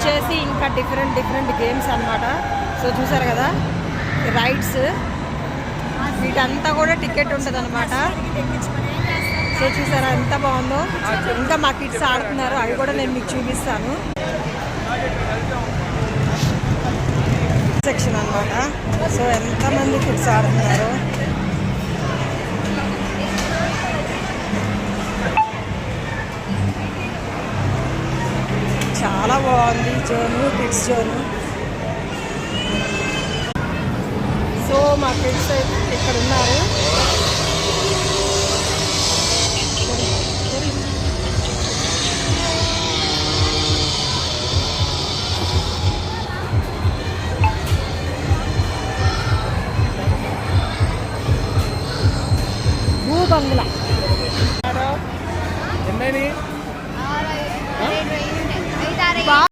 వచ్చేసి ఇంకా different games అన్నమాట. సో చూసారు కదా రైడ్స్, వీటంతా కూడా టికెట్ ఉంటుంది అనమాట. సో చూసారా ఎంత బాగుందో. ఇంకా మా కిడ్స్ ఆడుతున్నారు, అవి కూడా నేను మీకు చూపిస్తాను. సెక్షన్ అనమాట. సో ఎంతమంది కిడ్స్ ఆడుతున్నారు. చాలా బాగుంది జోను, కిడ్స్ జోను. సో మా కిడ్స్ ఇక్కడ ఉన్నారు. భూ బంగ్లా